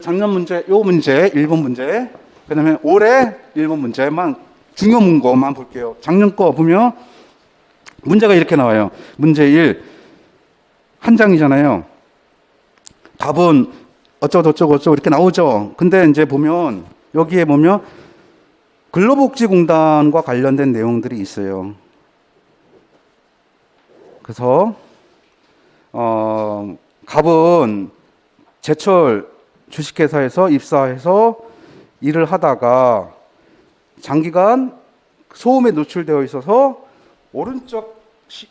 작년 문제, 요 문제, 1번 문제, 그 다음에 올해 1번 문제만, 중요 거만 볼게요. 작년 거 보면 문제가 이렇게 나와요. 문제 1, 한 장이잖아요. 답은 어쩌고 이렇게 나오죠. 근데 이제 보면, 여기에 보면 근로복지공단과 관련된 내용들이 있어요. 그래서, 갑은 제철 주식회사에서 입사해서 일을 하다가 장기간 소음에 노출되어 있어서 오른쪽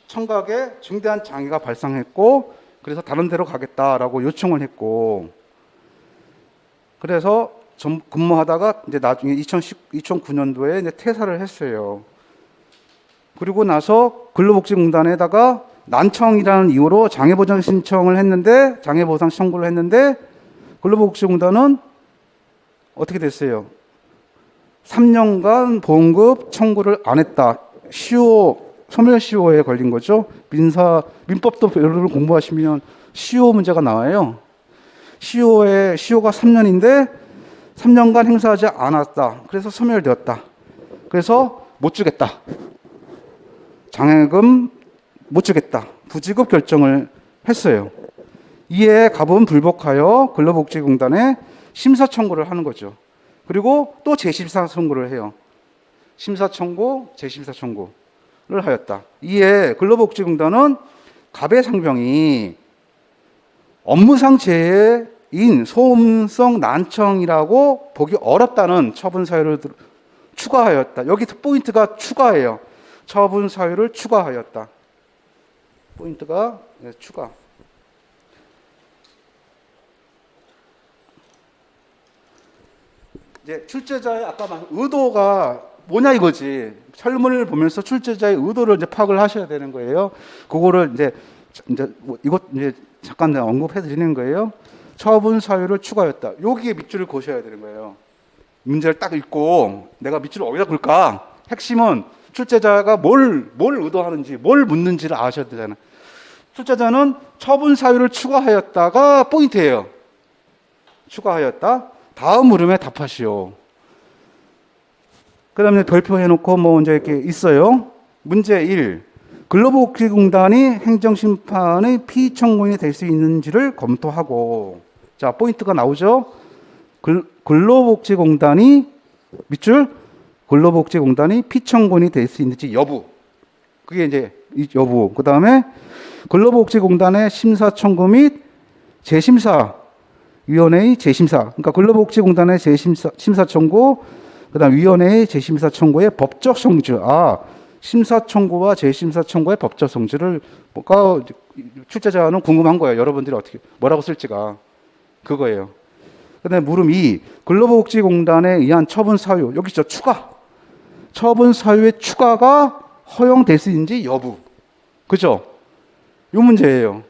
청각에 중대한 장애가 발생했고, 그래서 다른 데로 가겠다라고 요청을 했고, 그래서 근무하다가 이제 나중에 2009년도에 이제 퇴사를 했어요. 그리고 나서 근로복지공단에다가 난청이라는 이유로 장애보장 신청을 했는데, 장애보상 청구를 했는데, 근로복지공단은 어떻게 됐어요? 3년간 보험급 청구를 안 했다. 소멸시효에 걸린 거죠. 민법도 여러분 공부하시면 시효 문제가 나와요. 시효가 3년인데 3년간 행사하지 않았다. 그래서 소멸되었다. 그래서 못 주겠다. 장애금 못 주겠다. 부지급 결정을 했어요. 이에 갑은 불복하여 근로복지공단에 심사 청구를 하는 거죠. 그리고 또 재심사 청구를 해요. 심사 청구, 재심사 청구를 하였다. 이에 근로복지공단은 갑의 상병이 업무상 재해인 소음성 난청이라고 보기 어렵다는 처분 사유를 추가하였다. 여기 포인트가 추가예요. 처분 사유를 추가하였다. 포인트가 추가. 이제 출제자의 아까 말한 의도가 뭐냐 이거지. 설문을 보면서 출제자의 의도를 이제 파악을 하셔야 되는 거예요. 그거를 이제 이것 이제 잠깐 언급해 드리는 거예요. 처분 사유를 추가했다. 여기에 밑줄을 그으셔야 되는 거예요. 문제를 딱 읽고 내가 밑줄을 어디다 그을까? 핵심은 출제자가 뭘 의도하는지, 뭘 묻는지를 아셔야 되잖아요. 출제자는 처분 사유를 추가하였다가 포인트예요. 추가하였다. 다음 물음에 답하시오. 그 다음에 별표 해놓고 뭐 이제 이렇게 있어요. 문제 1. 근로복지공단이 행정심판의 피청구인이 될 수 있는지를 검토하고. 자, 포인트가 나오죠. 근로복지공단이 밑줄 근로복지공단이 피청구인이 될 수 있는지 여부. 그게 이제 여부. 그 다음에 근로복지공단의 심사 청구 및 재심사 위원회의 재심사. 그러니까 근로복지공단의 심사 청구, 그다음 위원회의 재심사 청구의 법적 성질. 심사 청구와 재심사 청구의 법적 성질을 뭔가 출제자는 궁금한 거예요. 여러분들이 어떻게 뭐라고 쓸지가 그거예요. 그다음에 물음 2. 근로복지공단에 의한 처분 사유. 여기 있죠. 추가. 처분 사유의 추가가 허용될 수 있는지 여부. 그죠? 이 문제예요.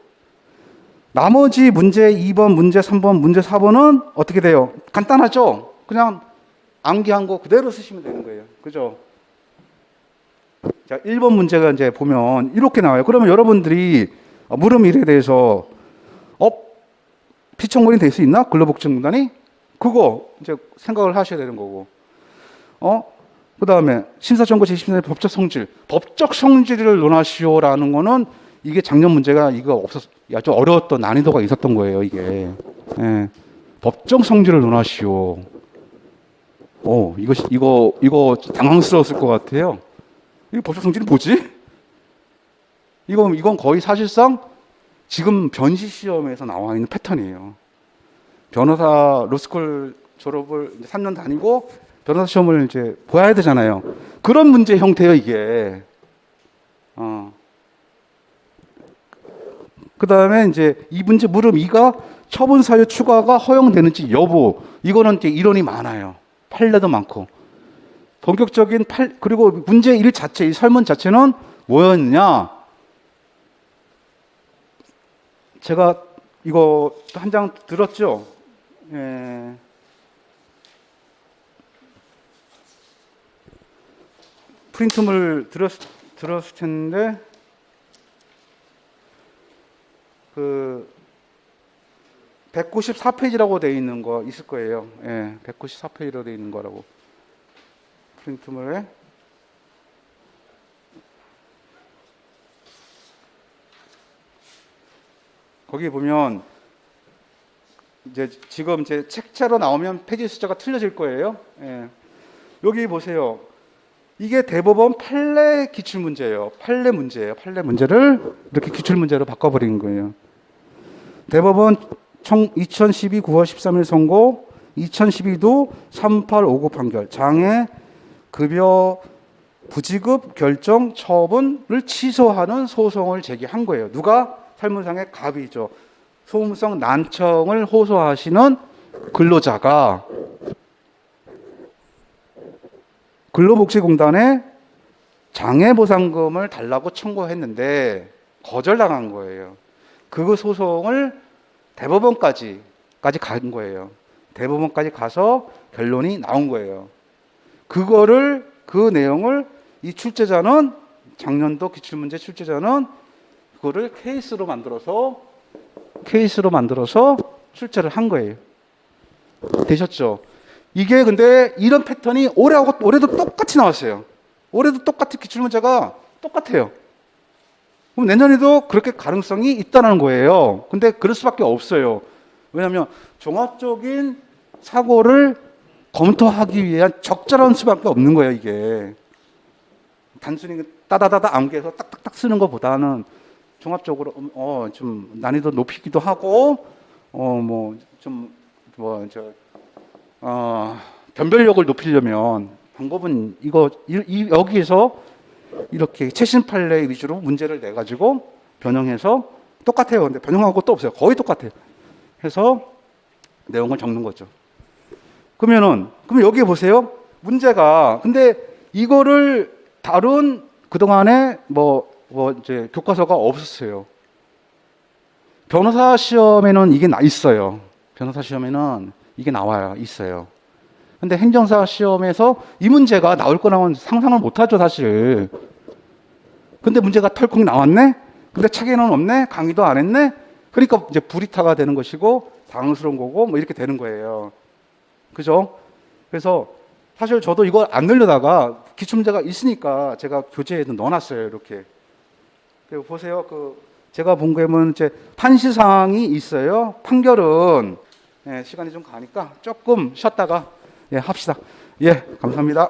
나머지 문제 2번, 문제 3번, 문제 4번은 어떻게 돼요? 간단하죠? 그냥 암기한 거 그대로 쓰시면 되는 거예요. 그죠? 자, 1번 문제가 이제 보면 이렇게 나와요. 그러면 여러분들이 물음 1에 대해서 피청구인이 될 수 있나? 근로복지공단이? 그거 이제 생각을 하셔야 되는 거고. 그 다음에 심사청구 재심사의 법적 성질. 법적 성질을 논하시오라는 거는 이게 작년 문제가 좀 어려웠던 난이도가 있었던 거예요, 이게. 예. 법적 성질을 논하시오. 이거 당황스러웠을 것 같아요. 이거 법적 성질이 뭐지? 이건 거의 사실상 지금 변시 시험에서 나와 있는 패턴이에요. 변호사 로스쿨 졸업을 3년 다니고 변호사 시험을 이제 봐야 되잖아요. 그런 문제 형태예요, 이게. 그 다음에 이제 이 문제 물음 2가 처분 사유 추가가 허용되는지 여부. 이거는 이제 이론이 많아요. 판례도 많고. 본격적인 그리고 문제 1 자체, 이 설문 자체는 뭐였느냐? 제가 이거 한 장 들었죠? 예. 프린트물 들었을 텐데, 194페이지라고 되어 있는 거 있을 거예요. 예, 194페이지로 되어 있는 거라고. 프린트물에. 거기 보면 이제 지금 제 책자로 나오면 페이지 숫자가 틀려질 거예요. 예. 여기 보세요. 이게 대법원 판례 기출 문제예요. 판례 문제예요. 판례 문제를 이렇게 기출 문제로 바꿔버린 거예요. 대법원 2012 9월 13일 선고, 2012도 3859 판결, 장애 급여 부지급 결정 처분을 취소하는 소송을 제기한 거예요. 누가? 살문상의 갑이죠. 소음성 난청을 호소하시는 근로자가 근로복지공단에 장애보상금을 달라고 청구했는데 거절당한 거예요. 그 소송을 대법원까지 간 거예요. 대법원까지 가서 결론이 나온 거예요. 그 내용을 이 출제자는, 작년도 기출문제 출제자는 그거를 케이스로 만들어서 출제를 한 거예요. 되셨죠? 이게 근데 이런 패턴이 올해도 똑같이 나왔어요. 올해도 똑같은 기출문제가 똑같아요. 그럼 내년에도 그렇게 가능성이 있다는 거예요. 근데 그럴 수밖에 없어요. 왜냐하면 종합적인 사고를 검토하기 위한 적절한 수밖에 없는 거예요, 이게. 단순히 따다다다 암기해서 딱딱딱 쓰는 것보다는 종합적으로 좀 난이도 높이기도 하고 변별력을 높이려면 방법은 여기에서 이렇게 최신 판례 위주로 문제를 내 가지고 변형해서 똑같아요. 근데 변형하고 것도 없어요. 거의 똑같아요. 해서 내용을 적는 거죠. 그럼 여기 보세요. 문제가 근데 이거를 다룬 그동안에 이제 교과서가 없었어요. 변호사 시험에는 이게 있어요. 변호사 시험에는 이게 있어요. 근데 행정사 시험에서 이 문제가 나올 거라고는 상상을 못 하죠, 사실. 근데 문제가 털컥 나왔네? 근데 책에는 없네? 강의도 안 했네? 그러니까 이제 불이타가 되는 것이고, 당황스러운 거고, 이렇게 되는 거예요. 그죠? 그래서 사실 저도 이걸 안 넣으려다가 기출문제가 있으니까 제가 교재에 넣어놨어요, 이렇게. 그리고 보세요. 제가 본 거에는 이제 판시사항이 있어요. 판결은 시간이 좀 가니까 조금 쉬었다가 합시다. 감사합니다.